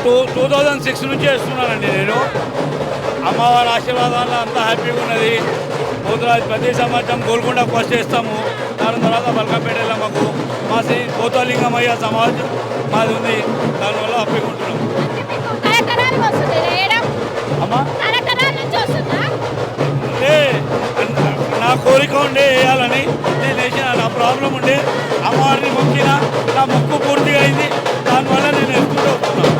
2006 నుంచి చేస్తున్నానండి నేను. అమ్మవారి ఆశీర్వాదాల అంతా హ్యాపీగా ఉన్నది. పోతురాజు ప్రతి సంవత్సరం గోల్కొండ ఫస్ట్ చేస్తాము. దాని తర్వాత బల్కంపేట మాకు మా పోతలింగమయ్య సమాజం మాది ఉంది. దానివల్ల హ్యాపీగా ఉంటున్నాం. అమ్మా నా కోరిక ఉండే వేయాలని నేను వేసిన. నా ప్రాబ్లం ఉండే అమ్మవారిని మొక్కిన, నా మొక్కు పూర్తిగా అయింది. దానివల్ల నేను ఎత్తుకుంటూ వస్తున్నాను.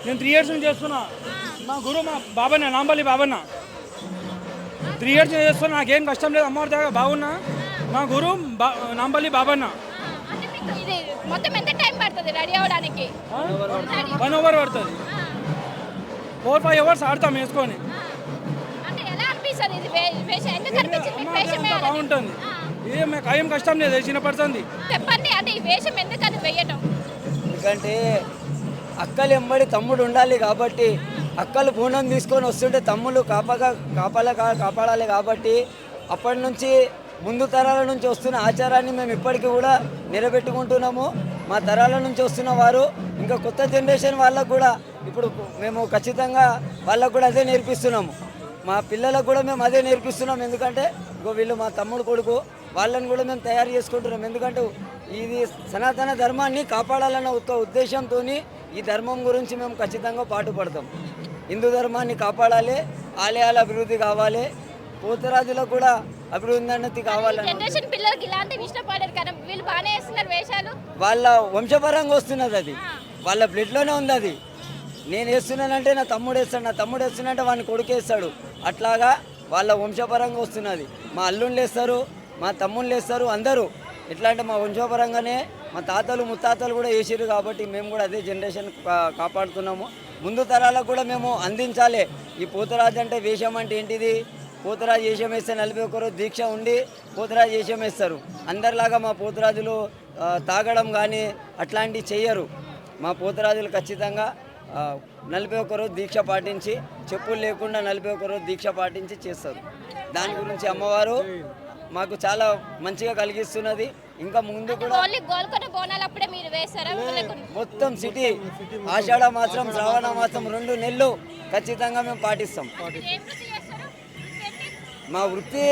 నేను 3 years నుంచి చేస్తున్నా. మా గురువు మా బాబన్న, నాంపల్లి బాబన్న. 3 years చేస్తున్నా. నాకేం కష్టం లేదు. అమ్మవారి దగ్గర బాగున్నా. మా గురువు నాంపల్లి బాబన్న. 1 hour పడుతుంది. 4-5 hours ఆడతాం వేసుకొని. బాగుంటుంది. ఏం కష్టం లేదు. చిన్నపడుతుంది. చెప్పండి, అంటే ఈ వేషం ఎందుకని వేయటం? ఎందుకంటే అక్కలు ఎంబడి తమ్ముడు ఉండాలి కాబట్టి, అక్కలు పూనం తీసుకొని వస్తుంటే తమ్ముళ్ళు కాపాడాలి కాబట్టి అప్పటి నుంచి ముందు తరాల నుంచి వస్తున్న ఆచారాన్ని మేము ఇప్పటికీ కూడా నిలబెట్టుకుంటున్నాము. మా తరాల నుంచి వస్తున్న వారు ఇంకా కొత్త జనరేషన్ వాళ్ళకు కూడా ఇప్పుడు మేము ఖచ్చితంగా వాళ్ళకు కూడా అదే నేర్పిస్తున్నాము. మా పిల్లలకు కూడా మేము అదే నేర్పిస్తున్నాం. ఎందుకంటే వీళ్ళు మా తమ్ముడు కొడుకు, వాళ్ళని కూడా మేము తయారు చేసుకుంటున్నాం. ఎందుకంటే ఇది సనాతన ధర్మాన్ని కాపాడాలన్న ఒక ఉద్దేశంతో ఈ ధర్మం గురించి మేము ఖచ్చితంగా పాటుపడతాం. హిందూ ధర్మాన్ని కాపాడాలి, ఆలయాల అభివృద్ధి కావాలి, పోతరాజులకు కూడా అభివృద్ధి కావాలని. వాళ్ళ వంశపరంగా వస్తున్నది, అది వాళ్ళ బ్లడ్లోనే ఉంది. అది నేను వేస్తున్నానంటే నా తమ్ముడు వేస్తాడు, నా తమ్ముడు వేస్తున్నానంటే వాడిని కొడుకు వేస్తాడు. అట్లాగా వాళ్ళ వంశపరంగా వస్తున్నది. మా అల్లుళ్ళు వేస్తారు, మా తమ్ముళ్ళు వేస్తారు, అందరూ ఎట్లా అంటే మా వంశపరంగానే మా తాతలు ముత్తాతలు కూడా వేసారు కాబట్టి మేము కూడా అదే జనరేషన్ కాపాడుతున్నాము. ముందు తరాలకు కూడా మేము అందించాలి. ఈ పోతరాజు అంటే వేషం అంటే ఏంటిది? పోతరాజు వేషం వేస్తే 41 రోజు దీక్ష ఉండి పోతరాజు వేషం వేస్తారు. అందరిలాగా మా పోతరాజులు తాగడం కానీ అట్లాంటివి చెయ్యరు. మా పోతరాజులు ఖచ్చితంగా 41 రోజు దీక్ష పాటించి, చెప్పులు లేకుండా 41 రోజు దీక్ష పాటించి చేస్తారు. దాని గురించి అమ్మవారు మాకు చాలా మంచిగా కలిగిస్తున్నది. ఇంకా ముందు కూడా మొత్తం సిటీ ఆషాఢ మాసం, శ్రావణ మాసం 2 నెలలు ఖచ్చితంగా మేము పాటిస్తాం. మా వృత్తి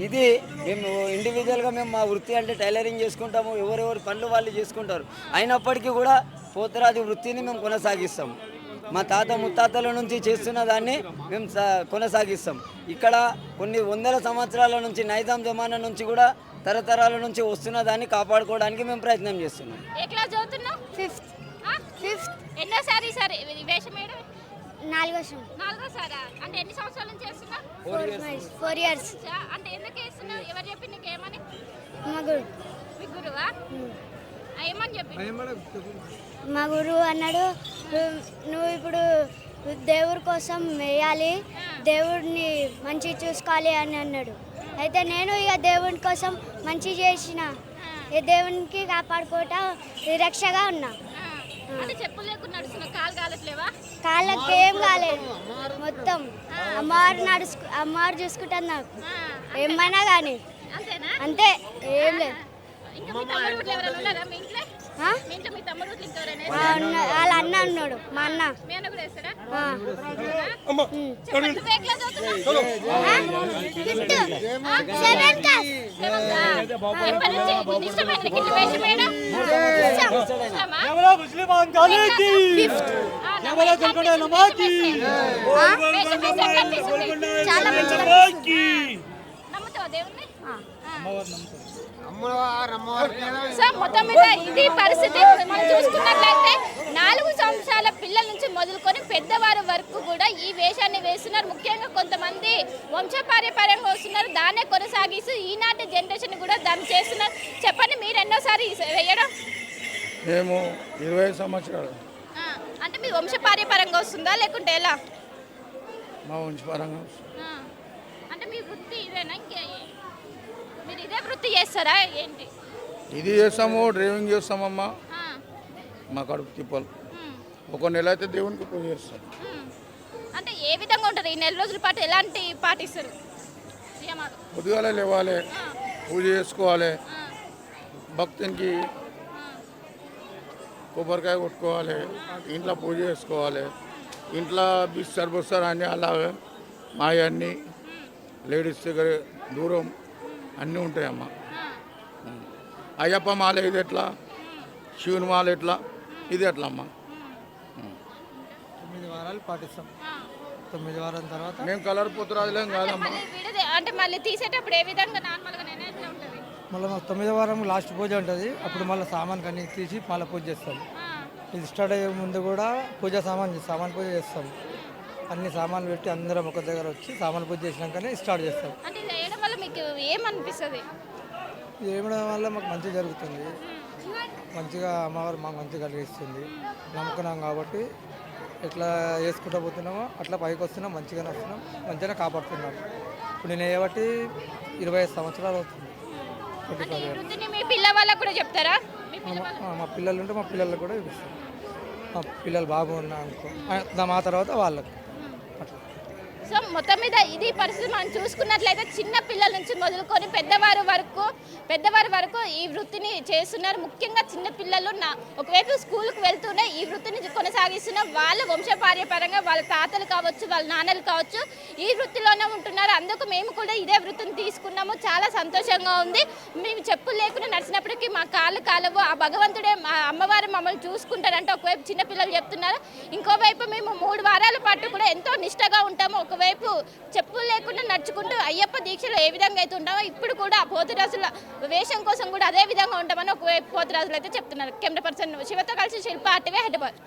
ఇది. మేము ఇండివిజువల్గా మేము మా వృత్తి అంటే టైలరింగ్ చేసుకుంటాము. ఎవరెవరి పనులు వాళ్ళు చేసుకుంటారు. అయినప్పటికీ కూడా పోతరాజు వృత్తిని మేము కొనసాగిస్తాం. మా తాత ముత్తాతల నుంచి చేస్తున్న దాన్ని మేము కొనసాగిస్తాం. ఇక్కడ కొన్ని వందల సంవత్సరాల నుంచి నైజాం జమానా నుంచి కూడా తరతరాల నుంచి వస్తున్న దాన్ని కాపాడుకోవడానికి మేము ప్రయత్నం చేస్తున్నాం. అంటే ఎన్ని సంవత్సరాల నుంచి చేస్తున్నా? 4 years. అంటే ఎందుకు చేస్తున్నా? ఎవరు చెప్పి నీకు ఏమని? మా గురువు. గురువా ఏమని చెప్పి మా గురువు అన్నాడు నువ్వు ఇప్పుడు దేవుడి కోసం వేయాలి, దేవుడిని మంచి చూసుకోవాలి అని అన్నాడు. అయితే నేను ఇక దేవుడి కోసం మంచి చేసిన, ఈ దేవునికి కాపాడుకోవటం రక్షగా ఉన్నా. అంటే చెప్పులు లేకుండా నడుస్తున్నా, కాలు కాలట్లేవా? కాళ్ళకి ఏం కాలేదు, మొత్తం అమ్మవారు చూసుకుంటాను నాకు ఏమన్నా కానీ. అంతేనా? అంతే, ఏం లేదు. ఇంకా మీ తమ్ముడు ఎవరైనా ఉన్నారా మీ ఇంట్లో? ఆ? మీ ఇంట్లో మీ తమ్ముడు ఇంకెవరైనా వాళ్ళ అన్న అన్నాడు, మా అన్న. మీ అన్న కూడా వేస్తాడా? ఆ. చెప్పండి, నువ్వు ఏ క్లాస్ చదువుతున్నావు? Fifth, seventh class. ఎప్పటి నుంచి నీకు ఇష్టమైంది గిట్ల వేషం వేయడం? ఇష్టమా? ఫిఫ్త్. వేషం వేసి ఎట్లా అనిపిస్తుంది? చాలా మంచిగా నమ్ముతావా దేవుణ్ణి? సో మొత్తం మీద ఇది పరిస్థితి. మనం చూసుకున్నట్లయితే 4 సంవత్సరాల పిల్లల నుంచి మొదలుకొని పెద్దవారి వరకు కూడా ఈ వేషాన్ని వేస్తున్నారు. ముఖ్యంగా కొంతమంది వంశపారంపర్యంగా వస్తున్నారు, దాన్నే కొనసాగిస్తూ ఈనాటి జనరేషన్ కూడా దాన్ని చేస్తున్నారు. చెప్పండి, మీరు ఎన్నోసారి వేయడం? మేము 20 సంవత్సరాలు. అంటే మీ వంశపారంపర్యంగా వస్తుందా లేకుంటే ఎలా? మా వంశపరంగా అంటే మీ వృత్తి ఇదేనా? మీరు ఇదే వృత్తి చేస్తారా ఏంటి? ఇది చేస్తాము, డ్రైవింగ్ చేస్తామమ్మా. మా కడుపు తిప్పలు ఒక నెల అయితే దేవునికి పూజ చేస్తాం. అంటే ఏ విధంగా ఉంటుంది ఈ నెల రోజుల పాటు? ఎలాంటి పాటిస్తారు నియమాలు? పొద్దుగాల లేవాలి, పూజ చేసుకోవాలి, భక్తునికి కొబ్బరికాయ కొట్టుకోవాలి, ఇంట్లో పూజ చేసుకోవాలి, ఇంట్లో బిస్తర్ బుస్తర్ అన్నీ అలాగే మా అన్నీ లేడీస్ దగ్గర దూరం అన్నీ ఉంటాయమ్మా. అయ్యప్ప మాల ఇది ఎట్లా, శివుని మాల ఎట్లా, ఇది ఎట్లా అమ్మా. 9 వారాలు పాటిస్తాం. 9 వారాల తర్వాత మేము కలర్ పుత్రాదులేం కాదమ్మా. మళ్ళీ అంటే మళ్ళీ తీసేటప్పుడు ఏ విధంగా నార్మల్గా ఎట్లా ఉంటుంది? మళ్ళీ మాకు 9వ వారం లాస్ట్ పూజ ఉంటుంది. అప్పుడు మళ్ళీ సామాన్ అన్ని తీసి మళ్ళీ పూజ చేస్తాం. ఇది స్టార్ట్ అయ్యే ముందు కూడా సామాన్ పూజ చేస్తాం. అన్ని సామాన్లు పెట్టి అందరం ఒక దగ్గర వచ్చి సామాన్ పూజ చేసినాకనే స్టార్ట్ చేస్తాం. అంటే ఇది వేయడం వల్ల మీకు ఏమనిపిస్తుంది? ఇది వేయడం వల్ల మాకు మంచి జరుగుతుంది, మంచిగా అమ్మవారు మాకు మంచిగా కలిగిస్తుంది. నమ్ముకున్నాం కాబట్టి ఎట్లా చేసుకుంటూ పోతున్నామో అట్లా పైకి వస్తున్నాం, మంచిగానే వస్తున్నాం, మంచిగానే కాపాడుతున్నాం. ఇప్పుడు నేను ఏబట్టి 25 సంవత్సరాలు అవుతుంది. అంటే ఈ వృత్తిని మీ పిల్ల వాళ్ళకు కూడా చెప్తారా? మీ పిల్ల వాళ్ళకు? మా పిల్లలు ఉంటే మా పిల్లలకు కూడా చూపిస్తాం. మా పిల్లలు బాగున్నా అనుకో, మా తర్వాత వాళ్ళకు అట్లా. సో మొత్తం మీద ఇది పరిస్థితి. మనం చూసుకున్నట్లయితే చిన్న పిల్లల నుంచి మొదలుకొని పెద్దవారి వరకు ఈ వృత్తిని చేస్తున్నారు. ముఖ్యంగా చిన్న పిల్లలు ఒకవైపు స్కూల్కి వెళ్తూనే ఈ వృత్తిని కొనసాగిస్తున్న వాళ్ళ వంశపార్యపరంగా వాళ్ళ తాతలు కావచ్చు, వాళ్ళ నాన్నలు కావచ్చు, ఈ వృత్తిలోనే ఉంటున్నారు. అందుకు మేము కూడా ఇదే వృత్తిని తీసుకున్నాము. చాలా సంతోషంగా ఉంది. మేము చెప్పులు లేకుండా నడిచినప్పటికీ మా కాళ్ళు కాలవు, ఆ భగవంతుడే మా అమ్మవారు మమ్మల్ని చూసుకుంటారంటే ఒకవైపు చిన్న పిల్లలు చెప్తున్నారు. ఇంకోవైపు మేము 3 వారాల పాటు కూడా ఎంతో నిష్టగా ఉంటాము. ఒకవైపు చెప్పులు లేకుండా నడుచుకుంటూ అయ్యప్ప దీక్షలు ఏ విధంగా అయితే ఉంటామో ఇప్పుడు కూడా పోతురాజుల వేషం కోసం కూడా అదే విధంగా ఉంటామని ఒకవైపు పోతురాజులు అయితే చెప్తున్నారు. కెమెరా పర్సన్ శివతో కలిసి శిల్ప RTV హైదరాబాద్.